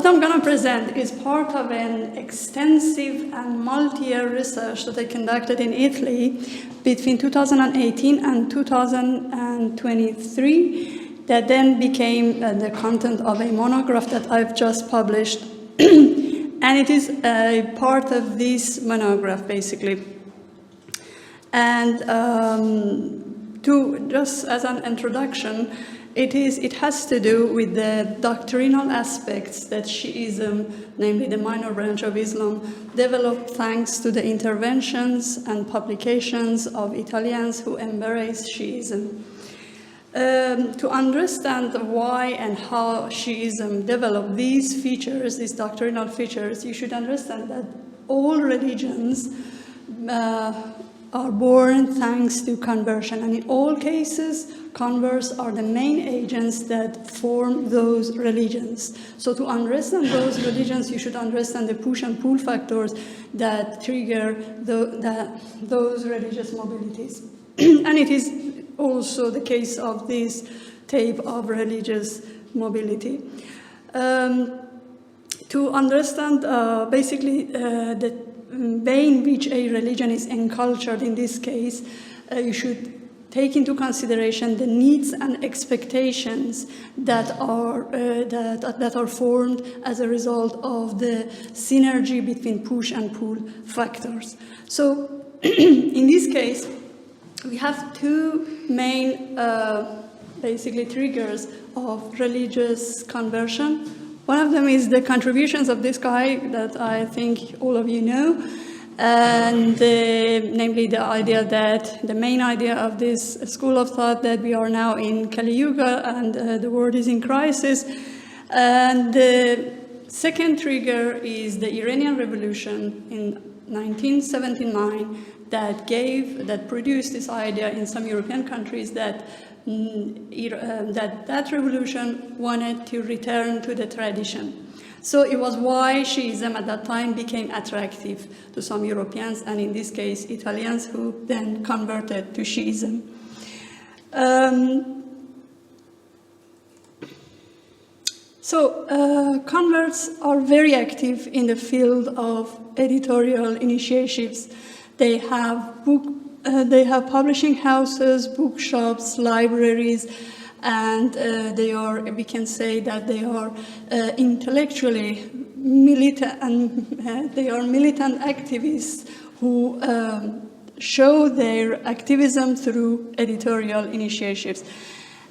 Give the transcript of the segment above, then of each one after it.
What I'm going to present is part of an extensive and multi-year research that I conducted in Italy between 2018 and 2023 that then became the content of a monograph that I've just published. And it is a part of this monograph, basically. And just as an introduction, it has to do with the doctrinal aspects that Shiism, namely the minor branch of Islam, developed thanks to the interventions and publications of Italians who embraced Shiism. To understand why and how Shiism developed these features, these doctrinal features, you should understand that all religions are born thanks to conversion, and in all cases, converts are the main agents that form those religions. So to understand those religions, you should understand the push and pull factors that trigger those religious mobilities. And it is also the case of this tape of religious mobility. To understand basically the way in which a religion is encultured in this case, you should take into consideration the needs and expectations that are formed as a result of the synergy between push and pull factors. So in this case, we have two main basically triggers of religious conversion. One of them is the contributions of this guy that I think all of you know, and namely the main idea of this school of thought that we are now in Kali Yuga and the world is in crisis. And the second trigger is the Iranian Revolution in 1979 that produced this idea in some European countries that that revolution wanted to return to the tradition. So it was why Shiism at that time became attractive to some Europeans, and in this case, Italians who then converted to Shiism. Converts are very active in the field of editorial initiatives. They have publishing houses, bookshops, libraries, and we can say that they are intellectually militant, and they are militant activists who show their activism through editorial initiatives.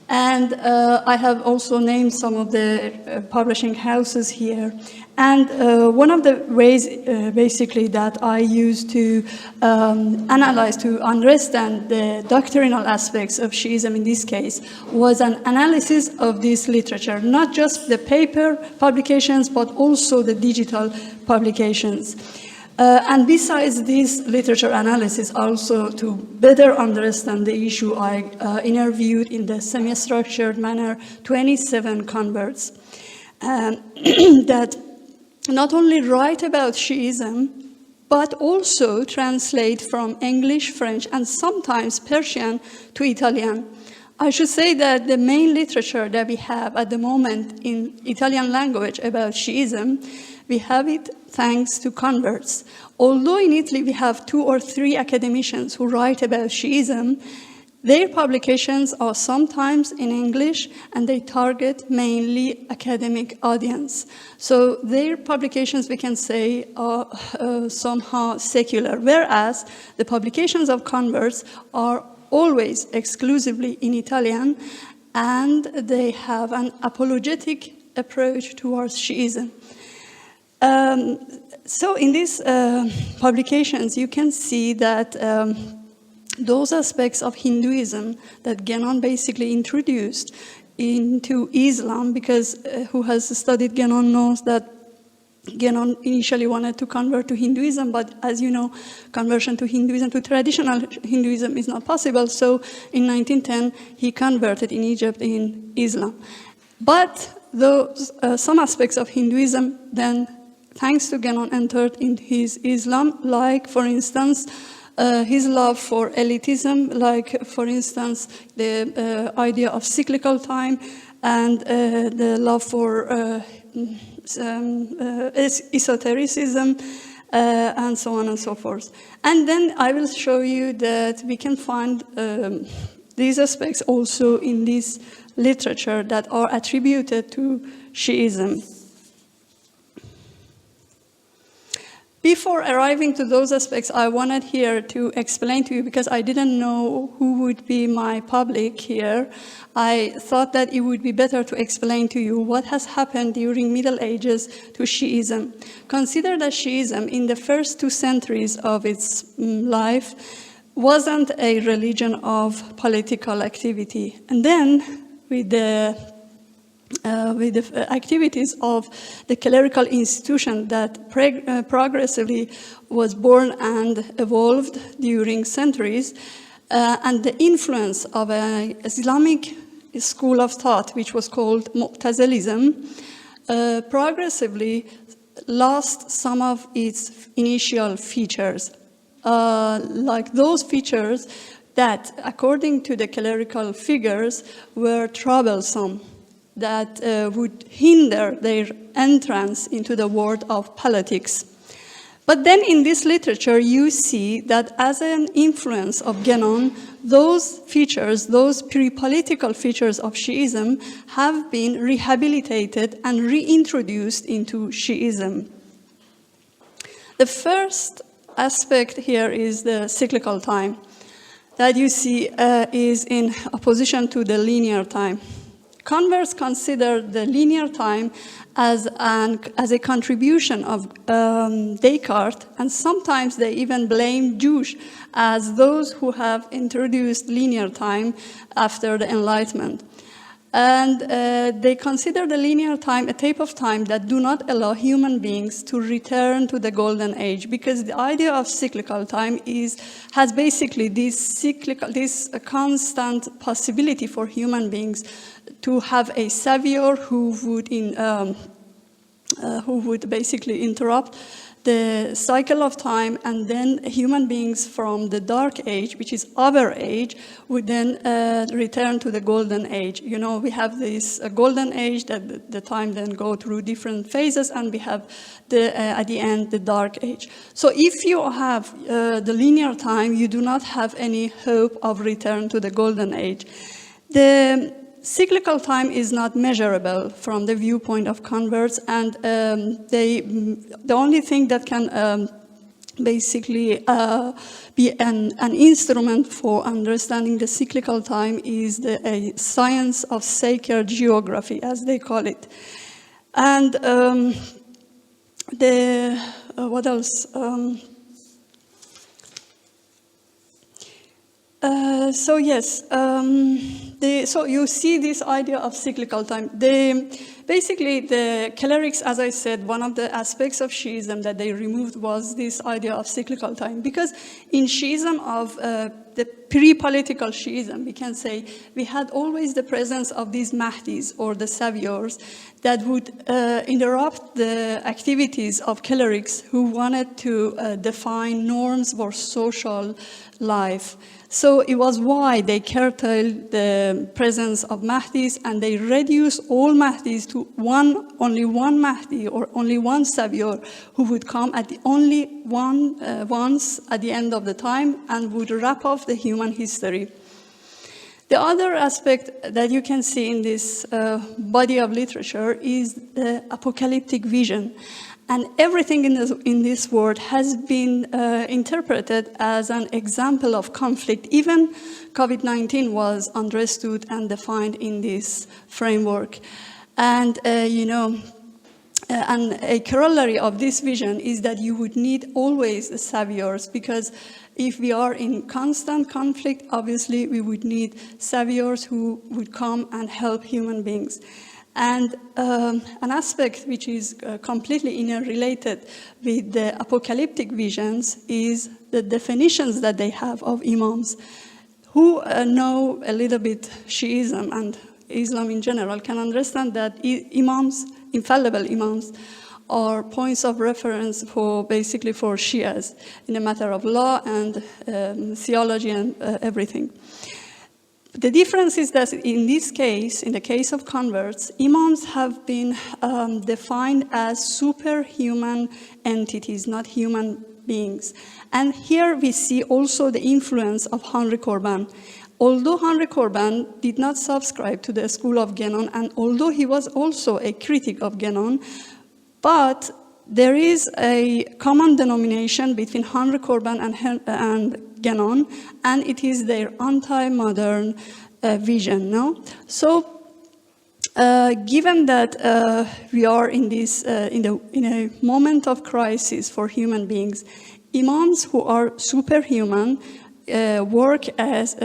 And I have also named some of the publishing houses here. And one of the ways, basically, that I use to analyze, to understand the doctrinal aspects of Shiism in this case, was an analysis of this literature, not just the paper publications, but also the digital publications. And besides this literature analysis, also to better understand the issue, I interviewed in the semi-structured manner 27 converts that not only write about Shiism, but also translate from English, French, and sometimes Persian to Italian. I should say that the main literature that we have at the moment in Italian language about Shiism, we have it thanks to converts. Although in Italy we have 2 or 3 academicians who write about Shiism, their publications are sometimes in English and they target mainly academic audience. So their publications, we can say, are somehow secular, whereas the publications of converts are always exclusively in Italian, and they have an apologetic approach towards Shiism. So in these publications, you can see that those aspects of Hinduism that Guénon basically introduced into Islam, because who has studied Guénon knows that Guénon initially wanted to convert to Hinduism, but as you know, conversion to Hinduism, to traditional Hinduism, is not possible. So in 1910, he converted in Egypt in Islam. But those, some aspects of Hinduism then, thanks to Guénon, entered in his Islam, like, for instance, his love for elitism, like, for instance, the idea of cyclical time, and the love for esotericism, and so on and so forth. And then I will show you that we can find these aspects also in this literature that are attributed to Shiism. Before arriving to those aspects, I wanted here to explain to you, because I didn't know who would be my public here, I thought that it would be better to explain to you what has happened during Middle Ages to Shiism. Consider that Shiism, in the first 2 centuries of its life, wasn't a religion of political activity. And then, with the activities of the clerical institution that progressively was born and evolved during centuries, and the influence of an Islamic school of thought, which was called Mu'tazilism, progressively lost some of its initial features, like those features that, according to the clerical figures, were troublesome, that would hinder their entrance into the world of politics. But then in this literature, you see that as an influence of Guénon, those features, those pre-political features of Shiism have been rehabilitated and reintroduced into Shiism. The first aspect here is the cyclical time that you see is in opposition to the linear time. Converts consider the linear time as a contribution of Descartes, and sometimes they even blame Jews as those who have introduced linear time after the Enlightenment. And they consider the linear time a type of time that do not allow human beings to return to the golden age, because the idea of cyclical time has basically this constant possibility for human beings to have a savior who would basically interrupt the cycle of time, and then human beings from the dark age, which is our age, would then return to the golden age. You know, we have this golden age that the time then go through different phases, and we have at the end the dark age. So if you have the linear time, you do not have any hope of return to the golden age. The cyclical time is not measurable from the viewpoint of converts, and the only thing that can basically be an instrument for understanding the cyclical time is a science of sacred geography, as they call it. And what else? So yes, so you see this idea of cyclical time. Basically, the clerics, as I said, one of the aspects of Shiism that they removed was this idea of cyclical time. Because in Shiism of the pre-political Shiism, we can say, we had always the presence of these Mahdis, or the saviors, that would interrupt the activities of clerics who wanted to define norms for social life. So it was why they curtailed the presence of Mahdis, and they reduced all Mahdis to only one Mahdi, or only one savior, who would come once at the end of the time and would wrap up the human history. The other aspect that you can see in this body of literature is the apocalyptic vision. And everything in this world has been interpreted as an example of conflict. Even COVID-19 was understood and defined in this framework. And, and a corollary of this vision is that you would need always the saviors, because if we are in constant conflict, obviously we would need saviors who would come and help human beings. And an aspect which is completely interrelated with the apocalyptic visions is the definitions that they have of imams. Who know a little bit Shiism and Islam in general can understand that imams, infallible imams, are points of reference for Shias in a matter of law and theology and everything. The difference is that in this case, in the case of converts, imams have been defined as superhuman entities, not human beings. And here we see also the influence of Henri Corbin. Although Henri Corbin did not subscribe to the school of Guénon, and although he was also a critic of Guénon, but there is a common denomination between Henri Corbin and Guénon, and it is their anti-modern vision. No? So, given that we are in this in a moment of crisis for human beings, imams who are superhuman work as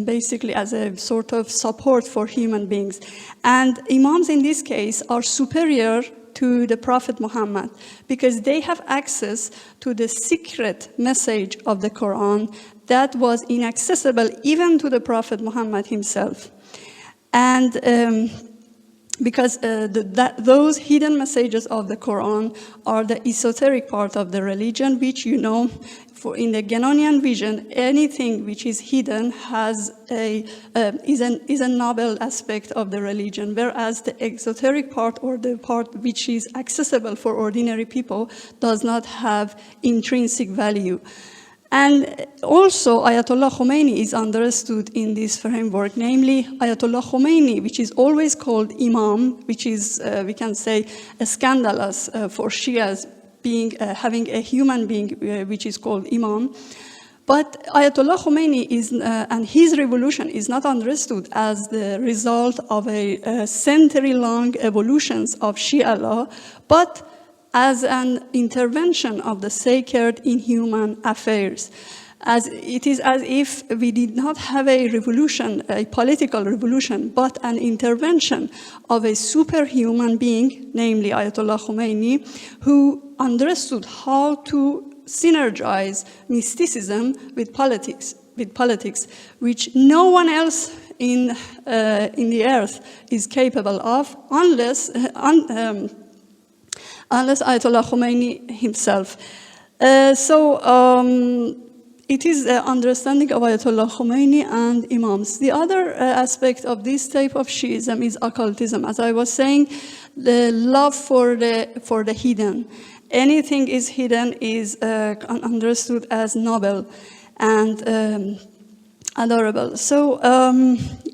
basically as a sort of support for human beings, and imams in this case are superior to the Prophet Muhammad, because they have access to the secret message of the Quran that was inaccessible even to the Prophet Muhammad himself. And because those hidden messages of the Quran are the esoteric part of the religion, which, you know, in the Guénonian vision, anything which is hidden has is a noble aspect of the religion, whereas the exoteric part, or the part which is accessible for ordinary people, does not have intrinsic value. And also, Ayatollah Khomeini is understood in this framework, namely Ayatollah Khomeini, which is always called Imam, which is, we can say, scandalous for Shias, having a human being which is called Imam. But Ayatollah Khomeini and his revolution is not understood as the result of a century-long evolutions of Shia law, but as an intervention of the sacred in human affairs. As it is as if we did not have a revolution, a political revolution, but an intervention of a superhuman being, namely Ayatollah Khomeini, who understood how to synergize mysticism with politics, which no one else in the earth is capable of, unless Ayatollah Khomeini himself. It is the understanding of Ayatollah Khomeini and Imams. The other aspect of this type of Shiism is occultism. As I was saying, the love for the hidden. Anything is hidden is understood as noble and adorable. So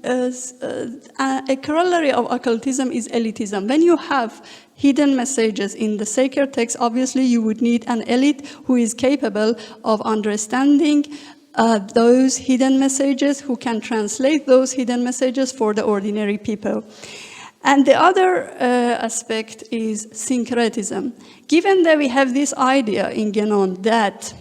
a corollary of occultism is elitism. When you have hidden messages in the sacred text, obviously you would need an elite who is capable of understanding those hidden messages, who can translate those hidden messages for the ordinary people. And the other aspect is syncretism. Given that we have this idea in Guénon that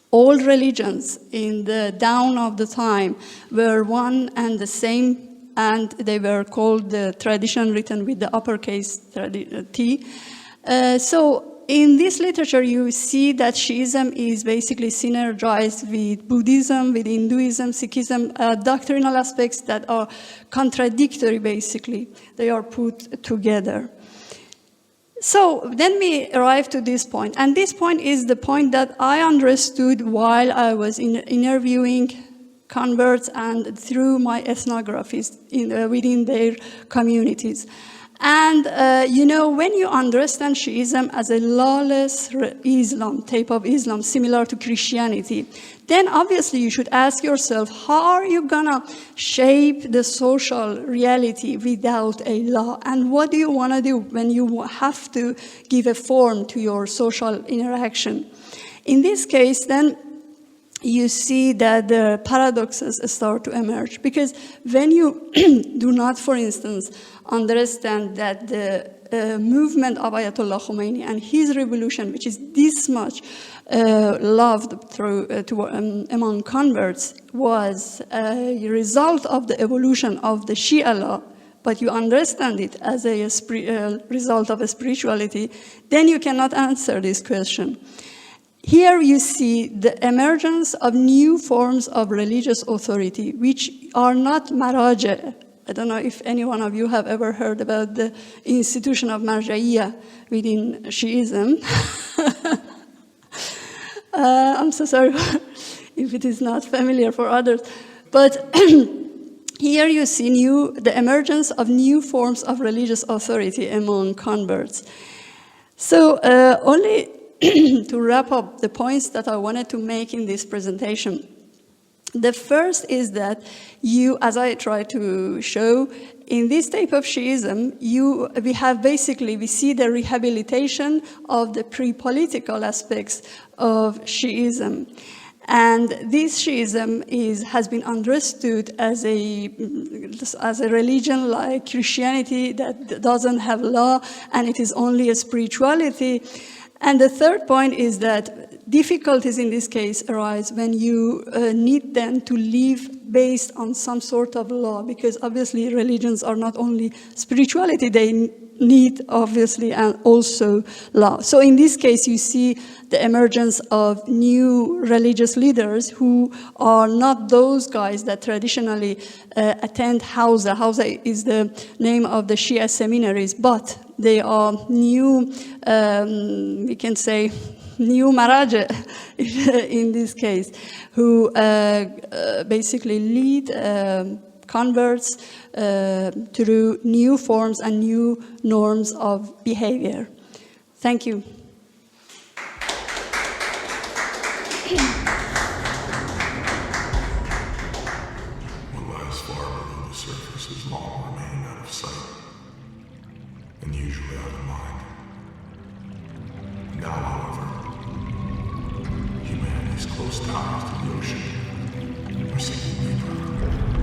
all religions in the dawn of the time were one and the same, and they were called the tradition written with the uppercase T. So in this literature, you see that Shiism is basically synergized with Buddhism, with Hinduism, Sikhism, doctrinal aspects that are contradictory, basically. They are put together. So then we arrive to this point, and this point is the point that I understood while I was interviewing converts and through my ethnographies within their communities. And, you know, when you understand Shiism as a lawless Islam, type of Islam, similar to Christianity, then obviously you should ask yourself, how are you gonna shape the social reality without a law? And what do you wanna do when you have to give a form to your social interaction? In this case, then, you see that the paradoxes start to emerge. Because when you do not, for instance, understand that the movement of Ayatollah Khomeini and his revolution, which is this much loved among converts, was a result of the evolution of the Shia law, but you understand it as a result of a spirituality, then you cannot answer this question. Here you see the emergence of new forms of religious authority, which are not marajah. I don't know if any one of you have ever heard about the institution of marja'iyya within Shiism. I'm so sorry if it is not familiar for others. But Here you see the emergence of new forms of religious authority among converts. So only to wrap up the points that I wanted to make in this presentation. The first is that you, as I try to show, in this type of Shiism, we see the rehabilitation of the pre-political aspects of Shiism. And this Shiism has been understood as a religion like Christianity that doesn't have law and it is only a spirituality. And the third point is that difficulties in this case arise when you need them to live based on some sort of law, because obviously religions are not only spirituality, they need obviously and also law. So in this case you see the emergence of new religious leaders who are not those guys that traditionally attend Hausa. Hausa is the name of the Shia seminaries, but they are new, we can say, new Maraja in this case, who basically lead converts through new forms and new norms of behavior. Thank you. What lies far below the surface has long remained out of sight, and usually out of mind. Now, however, humanity's close ties to the ocean are sinking deeper.